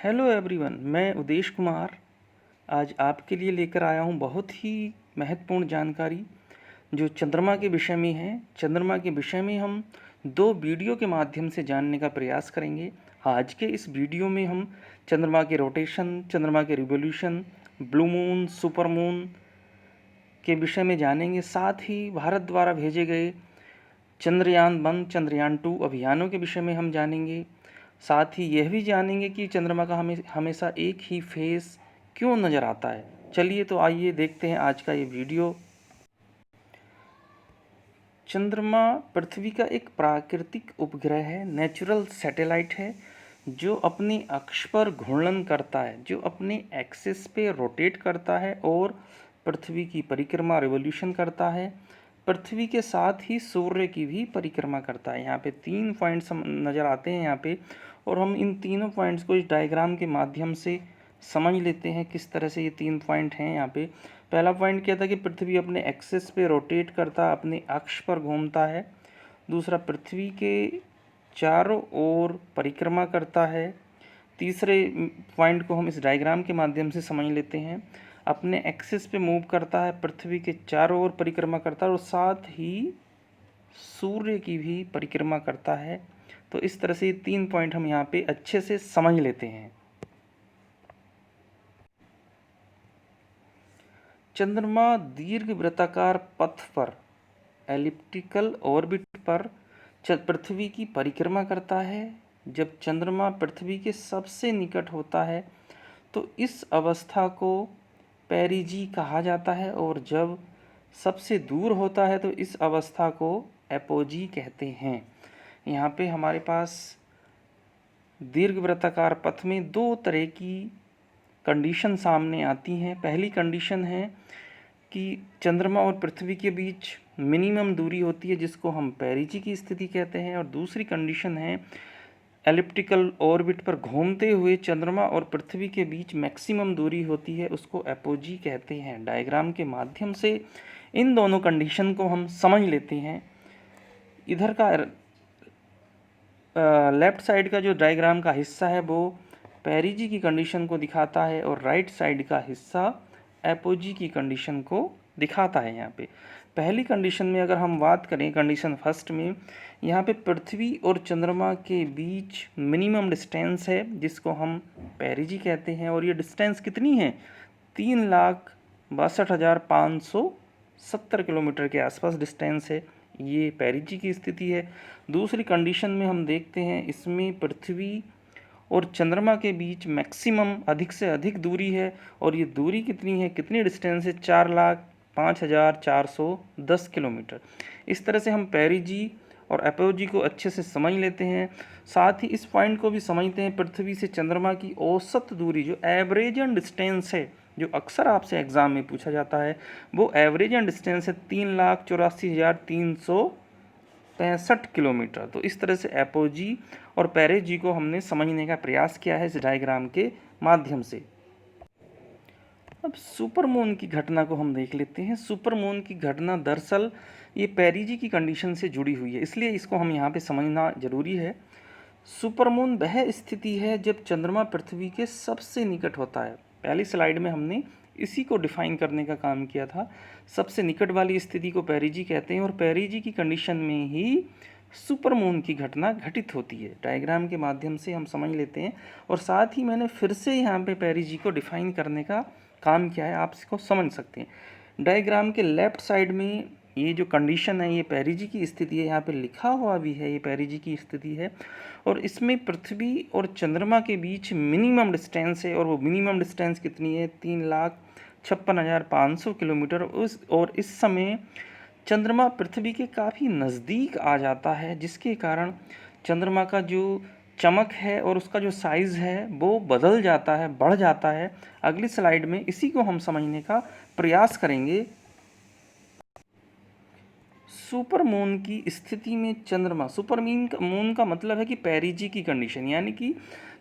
Hello everyone, मैं उदेश कुमार आज आपके लिए लेकर आया हूँ बहुत ही महत्वपूर्ण जानकारी जो चंद्रमा के विषय में है। चंद्रमा के विषय में हम दो वीडियो के माध्यम से जानने का प्रयास करेंगे। आज के इस वीडियो में हम चंद्रमा के रोटेशन, चंद्रमा के revolution, blue moon, super moon के विषय में जानेंगे। साथ ही भारत द्वारा भेजे गए चंद्रयान-1, चंद्रयान-2 अभियानों के विषय में हम जानेंगे। साथ ही यह भी जानेंगे कि चंद्रमा का हमेशा एक ही फेस क्यों नज़र आता है। चलिए तो आइए देखते हैं आज का ये वीडियो। चंद्रमा पृथ्वी का एक प्राकृतिक उपग्रह है, नेचुरल सैटेलाइट है जो अपनी अक्ष पर घूर्णन करता है, जो अपने एक्सिस पे रोटेट करता है और पृथ्वी की परिक्रमा रिवोल्यूशन करता है। पृथ्वी के साथ ही सूर्य की भी परिक्रमा करता है। यहाँ पे 3 पॉइंट्स नज़र आते हैं यहाँ पे, और हम इन तीनों पॉइंट्स को इस डायग्राम के माध्यम से समझ लेते हैं किस तरह से ये 3 पॉइंट हैं यहाँ पे। पहला पॉइंट क्या था कि पृथ्वी अपने एक्सिस पे रोटेट करता, अपने अक्ष पर घूमता है। दूसरा, पृथ्वी के चारों ओर परिक्रमा करता है। तीसरे पॉइंट को हम इस डायग्राम के माध्यम से समझ लेते हैं, अपने एक्सिस पे मूव करता है, पृथ्वी के चारों ओर परिक्रमा करता है और साथ ही सूर्य की भी परिक्रमा करता है। तो इस तरह से ये 3 पॉइंट हम यहाँ पे अच्छे से समझ लेते हैं। चंद्रमा दीर्घ वृत्ताकार पथ पर, एलिप्टिकल ऑर्बिट पर पृथ्वी की परिक्रमा करता है। जब चंद्रमा पृथ्वी के सबसे निकट होता है तो इस अवस्था को पेरिजी कहा जाता है, और जब सबसे दूर होता है तो इस अवस्था को एपोजी कहते हैं। यहाँ पे हमारे पास दीर्घवृत्ताकार पथ में 2 तरह की कंडीशन सामने आती हैं। पहली कंडीशन है कि चंद्रमा और पृथ्वी के बीच मिनिमम दूरी होती है, जिसको हम पेरिजी की स्थिति कहते हैं। और दूसरी कंडीशन है एलिप्टिकल ऑर्बिट पर घूमते हुए चंद्रमा और पृथ्वी के बीच मैक्सिमम दूरी होती है, उसको एपोजी कहते हैं। डायग्राम के माध्यम से इन दोनों कंडीशन को हम समझ लेते हैं। इधर का लेफ्ट साइड का जो डायग्राम का हिस्सा है वो पेरिजी की कंडीशन को दिखाता है, और राइट साइड का हिस्सा एपोजी की कंडीशन को दिखाता है। यहाँ पे पहली कंडीशन में अगर हम बात करें, कंडीशन फर्स्ट में, यहाँ पे पृथ्वी और चंद्रमा के बीच मिनिमम डिस्टेंस है जिसको हम पेरिजी कहते हैं, और ये डिस्टेंस कितनी है? 3,62,570 किलोमीटर के आसपास डिस्टेंस है। ये पेरिजी की स्थिति है। दूसरी कंडीशन में हम देखते हैं, इसमें पृथ्वी और चंद्रमा के बीच मैक्सिमम अधिक से अधिक दूरी है, और ये दूरी कितनी है, कितनी डिस्टेंस है? 4,05,410 किलोमीटर। इस तरह से हम पेरिजी और एपोजी को अच्छे से समझ लेते हैं। साथ ही इस पॉइंट को भी समझते हैं, पृथ्वी से चंद्रमा की औसत दूरी, जो एवरेजन डिस्टेंस है, जो अक्सर आपसे एग्जाम में पूछा जाता है, वो एवरेजन डिस्टेंस है 3,84,365 किलोमीटर। तो इस तरह से एपोजी और पेरिजी को हमने समझने का प्रयास किया है इस डायग्राम के माध्यम से। अब सुपरमून की घटना को हम देख लेते हैं। सुपरमून की घटना दरअसल ये पेरिजी की कंडीशन से जुड़ी हुई है, इसलिए इसको हम यहाँ पे समझना जरूरी है। सुपरमून वह स्थिति है जब चंद्रमा पृथ्वी के सबसे निकट होता है। पहली स्लाइड में हमने इसी को डिफाइन करने का काम किया था। सबसे निकट वाली स्थिति को पेरिजी कहते हैं, और पेरिजी की कंडीशन में ही सुपरमून की घटना घटित होती है। डायग्राम के माध्यम से हम समझ लेते हैं, और साथ ही मैंने फिर से यहाँ पे पेरिजी को डिफाइन करने का काम किया है, आप इसको समझ सकते हैं। डायग्राम के लेफ्ट साइड में ये जो कंडीशन है ये पेरिजी की स्थिति है, यहाँ पे लिखा हुआ भी है ये पेरिजी की स्थिति है, और इसमें पृथ्वी और चंद्रमा के बीच मिनिमम डिस्टेंस है, और वो मिनिमम डिस्टेंस कितनी है? 3,56,500 किलोमीटर। और इस समय चंद्रमा पृथ्वी के काफ़ी नज़दीक आ जाता है, जिसके कारण चंद्रमा का जो चमक है और उसका जो साइज़ है वो बदल जाता है, बढ़ जाता है। अगली स्लाइड में इसी को हम समझने का प्रयास करेंगे। सुपर मून की स्थिति में चंद्रमा, सुपर मून का मतलब है कि पेरिजी की कंडीशन, यानी कि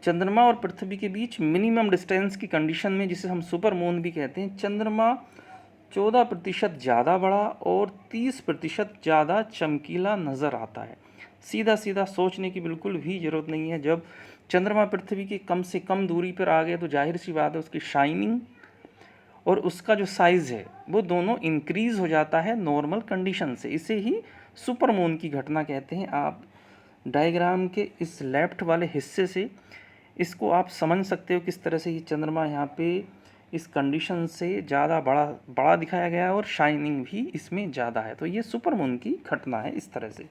चंद्रमा और पृथ्वी के बीच मिनिमम डिस्टेंस की कंडीशन में, जिसे हम सुपर मून भी कहते हैं, चंद्रमा 14% ज़्यादा बड़ा और 30% ज़्यादा चमकीला नज़र आता है। सीधा सीधा सोचने की बिल्कुल भी ज़रूरत नहीं है। जब चंद्रमा पृथ्वी के कम से कम दूरी पर आ गए तो जाहिर सी बात है उसकी शाइनिंग और उसका जो साइज़ है वो दोनों इंक्रीज़ हो जाता है नॉर्मल कंडीशन से। इसे ही सुपरमून की घटना कहते हैं। आप डायग्राम के इस लेफ्ट वाले हिस्से से इसको आप समझ सकते हो किस तरह से ये चंद्रमा यहाँ पे इस कंडीशन से ज़्यादा बड़ा बड़ा दिखाया गया है और शाइनिंग भी इसमें ज़्यादा है। तो ये सुपरमून की घटना है इस तरह से।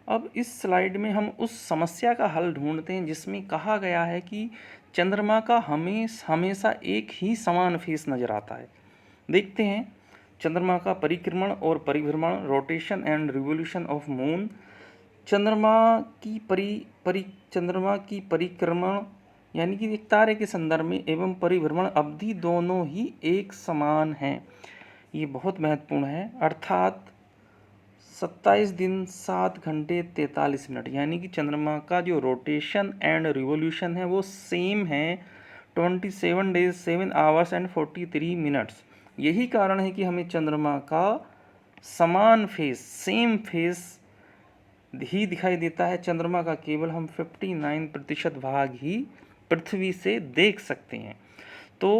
अब इस स्लाइड में हम उस समस्या का हल ढूंढते हैं जिसमें कहा गया है कि चंद्रमा का हमेशा एक ही समान फेस नज़र आता है। देखते हैं चंद्रमा का परिक्रमण और परिभ्रमण, rotation and revolution of moon. चंद्रमा की परिक्रमण यानी कि एक तारे के संदर्भ में एवं परिभ्रमण अवधि दोनों ही एक समान हैं। ये बहुत महत्वपूर्ण है। अर्थात 27 दिन 7 घंटे 43 मिनट, यानी कि चंद्रमा का जो रोटेशन एंड रिवोल्यूशन है वो सेम है, 27 डेज 7 आवर्स एंड 43 मिनट्स। यही कारण है कि हमें चंद्रमा का समान फेस, सेम फेस ही दिखाई देता है। चंद्रमा का केवल हम 59% भाग ही पृथ्वी से देख सकते हैं। तो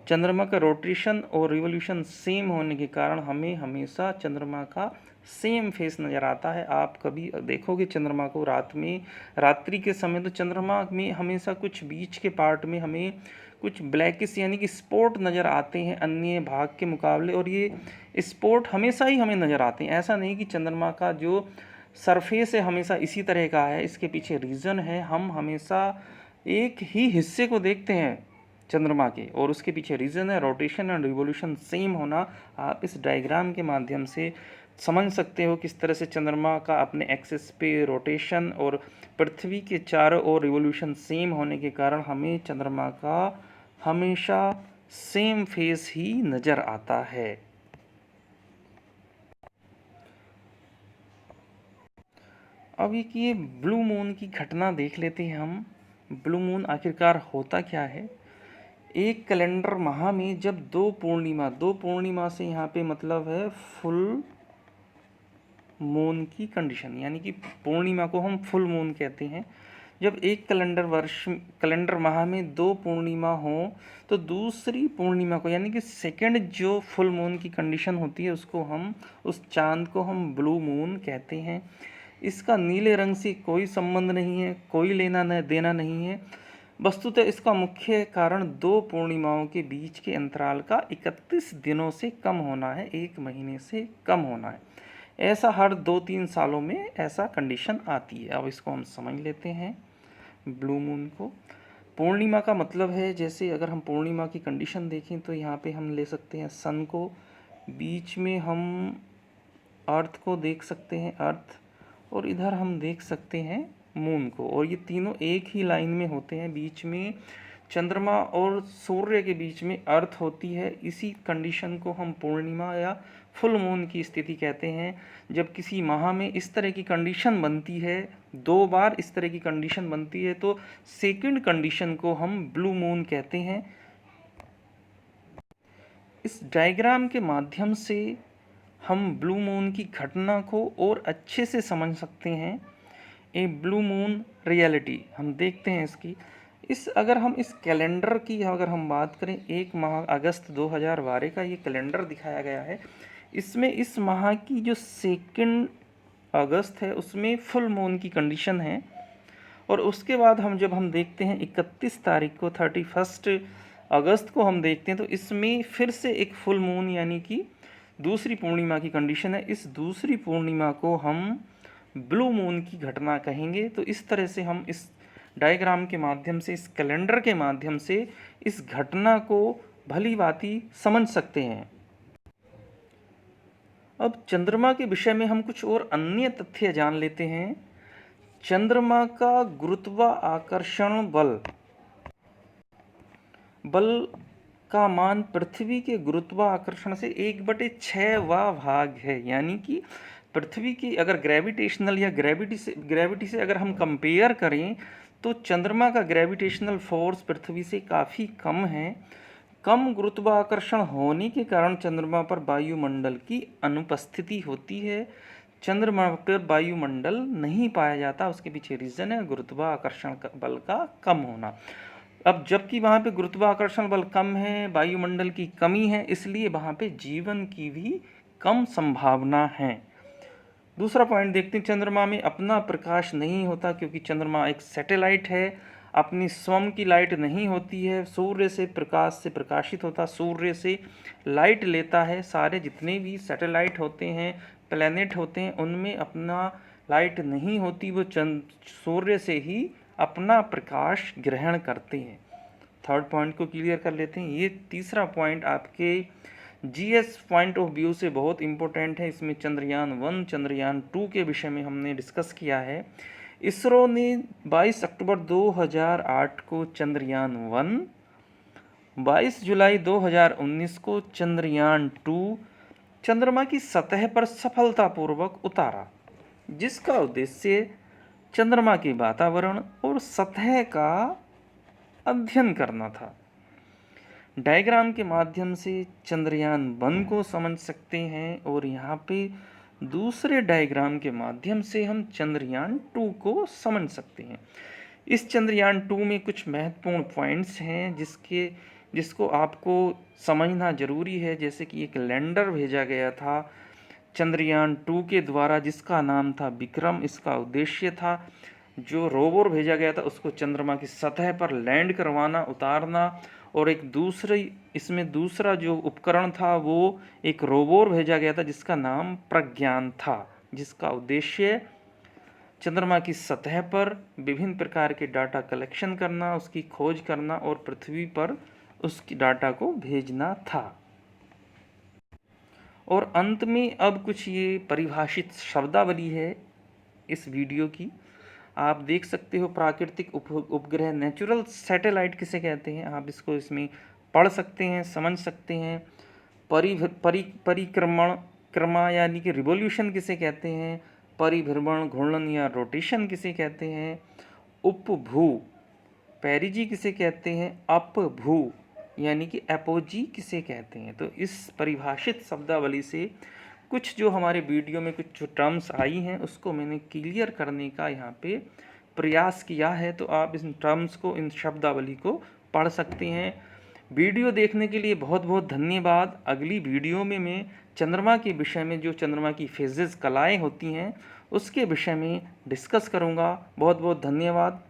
चंद्रमा का रोटेशन और रिवोल्यूशन सेम होने के कारण हमें हमेशा चंद्रमा का सेम फेस नज़र आता है। आप कभी देखोगे चंद्रमा को रात्रि के समय, तो चंद्रमा में हमेशा कुछ बीच के पार्ट में हमें कुछ ब्लैकिश यानी कि स्पॉट नज़र आते हैं अन्य भाग के मुकाबले, और ये स्पॉट हमेशा ही हमें नज़र आते हैं। ऐसा नहीं कि चंद्रमा का जो सरफेस है हमेशा इसी तरह का है, इसके पीछे रीज़न है। हम हमेशा एक ही हिस्से को देखते हैं चंद्रमा के, और उसके पीछे रीज़न है रोटेशन एंड रिवोल्यूशन सेम होना। आप इस डायग्राम के माध्यम से समझ सकते हो किस तरह से चंद्रमा का अपने एक्सिस पे रोटेशन और पृथ्वी के चारों ओर रिवोल्यूशन सेम होने के कारण हमें चंद्रमा का हमेशा सेम फेस ही नज़र आता है। अब ये ब्लू मून की घटना देख लेते हैं हम। ब्लू मून आखिरकार होता क्या है? एक कैलेंडर माह में जब दो पूर्णिमा से यहाँ पे मतलब है फुल मून की कंडीशन, यानी कि पूर्णिमा को हम फुल मून कहते हैं। जब एक कैलेंडर माह में दो पूर्णिमा हो तो दूसरी पूर्णिमा को यानी कि सेकंड जो फुल मून की कंडीशन होती है उसको हम, उस चांद को हम ब्लू मून कहते हैं। इसका नीले रंग से कोई संबंध नहीं है, कोई लेना न देना नहीं है। वस्तुतः इसका मुख्य कारण दो पूर्णिमाओं के बीच के अंतराल का 31 दिनों से कम होना है, 1 महीने से कम होना है। ऐसा हर 2-3 सालों में ऐसा कंडीशन आती है। अब इसको हम समझ लेते हैं ब्लू मून को। पूर्णिमा का मतलब है, जैसे अगर हम पूर्णिमा की कंडीशन देखें तो यहाँ पे हम ले सकते हैं सन को, बीच में हम अर्थ को देख सकते हैं, अर्थ, और इधर हम देख सकते हैं मून को, और ये तीनों एक ही लाइन में होते हैं। बीच में चंद्रमा और सूर्य के बीच में अर्थ होती है। इसी कंडीशन को हम पूर्णिमा या फुल मून की स्थिति कहते हैं। जब किसी माह में इस तरह की कंडीशन बनती है, 2 बार इस तरह की कंडीशन बनती है, तो सेकंड कंडीशन को हम ब्लू मून कहते हैं। इस डायग्राम के माध्यम से हम ब्लू मून की घटना को और अच्छे से समझ सकते हैं। ए ब्लू मून रियलिटी हम देखते हैं इसकी। अगर हम इस कैलेंडर की अगर हम बात करें, 1 माह अगस्त 2012 का ये कैलेंडर दिखाया गया है। इसमें इस माह की जो 2 अगस्त है उसमें फुल मून की कंडीशन है, और उसके बाद जब हम देखते हैं 31 तारीख को, 31 अगस्त को हम देखते हैं तो इसमें फिर से एक फुल मून यानी कि दूसरी पूर्णिमा की कंडीशन है। इस दूसरी पूर्णिमा को हम ब्लू मून की घटना कहेंगे। तो इस तरह से हम इस डायग्राम के माध्यम से, इस कैलेंडर के माध्यम से इस घटना को भली भांति समझ सकते हैं। अब चंद्रमा के विषय में हम कुछ और अन्य तथ्य जान लेते हैं। चंद्रमा का गुरुत्वाकर्षण बल का मान पृथ्वी के गुरुत्वाकर्षण से 1/6वां भाग है। यानी कि पृथ्वी की अगर ग्रेविटेशनल या ग्रेविटी से अगर हम कंपेयर करें तो चंद्रमा का ग्रेविटेशनल फोर्स पृथ्वी से काफ़ी कम है। कम गुरुत्वाकर्षण होने के कारण चंद्रमा पर वायुमंडल की अनुपस्थिति होती है। चंद्रमा पर वायुमंडल नहीं पाया जाता। उसके पीछे रीजन है गुरुत्वाकर्षण बल का कम होना। अब जबकि वहाँ पे गुरुत्वाकर्षण बल कम है, वायुमंडल की कमी है, इसलिए वहाँ पे जीवन की भी कम संभावना है। दूसरा पॉइंट देखते हैं, चंद्रमा में अपना प्रकाश नहीं होता क्योंकि चंद्रमा एक सैटेलाइट है, अपनी स्वयं की लाइट नहीं होती है, सूर्य से प्रकाश से प्रकाशित होता, सूर्य से लाइट लेता है। सारे जितने भी सैटेलाइट होते हैं, प्लैनेट होते हैं, उनमें अपना लाइट नहीं होती, वो सूर्य से ही अपना प्रकाश ग्रहण करते हैं। थर्ड पॉइंट को क्लियर कर लेते हैं। ये तीसरा पॉइंट आपके जीएस पॉइंट ऑफ व्यू से बहुत इंपॉर्टेंट है। इसमें चंद्रयान 1 चंद्रयान 2 के विषय में हमने डिस्कस किया है। इसरो ने 22 अक्टूबर 2008 को चंद्रयान 1, 22 जुलाई 2019 को चंद्रयान 2 चंद्रमा की सतह पर सफलतापूर्वक उतारा, जिसका उद्देश्य चंद्रमा के वातावरण और सतह का अध्ययन करना था। डायग्राम के माध्यम से चंद्रयान 1 को समझ सकते हैं और यहाँ पे दूसरे डायग्राम के माध्यम से हम चंद्रयान 2 को समझ सकते हैं। इस चंद्रयान 2 में कुछ महत्वपूर्ण पॉइंट्स हैं जिसको आपको समझना जरूरी है। जैसे कि एक लैंडर भेजा गया था चंद्रयान 2 के द्वारा, जिसका नाम था विक्रम। इसका उद्देश्य था जो रोवर भेजा गया था उसको चंद्रमा की सतह पर लैंड करवाना, उतारना। और इसमें दूसरा जो उपकरण था वो एक रोवर भेजा गया था जिसका नाम प्रज्ञान था, जिसका उद्देश्य चंद्रमा की सतह पर विभिन्न प्रकार के डाटा कलेक्शन करना, उसकी खोज करना और पृथ्वी पर उसकी डाटा को भेजना था। और अंत में अब कुछ ये परिभाषित शब्दावली है इस वीडियो की, आप देख सकते हो। प्राकृतिक उपग्रह नेचुरल सैटेलाइट किसे कहते हैं, आप इसको इसमें पढ़ सकते हैं, समझ सकते हैं। परिक्रमण क्रमा यानी कि रिवोल्यूशन किसे कहते हैं, परिभ्रमण घूर्णन या रोटेशन किसे कहते हैं, उपभू पेरिजी किसे कहते हैं, अपभू यानी कि एपोजी किसे कहते हैं। तो इस परिभाषित शब्दावली से कुछ जो हमारे वीडियो में कुछ जो टर्म्स आई हैं उसको मैंने क्लियर करने का यहाँ पे प्रयास किया है। तो आप इन टर्म्स को, इन शब्दावली को पढ़ सकते हैं। वीडियो देखने के लिए बहुत बहुत धन्यवाद। अगली वीडियो में मैं चंद्रमा के विषय में, जो चंद्रमा की फेजेस कलाएँ होती हैं उसके विषय में डिस्कस करूँगा। बहुत बहुत धन्यवाद।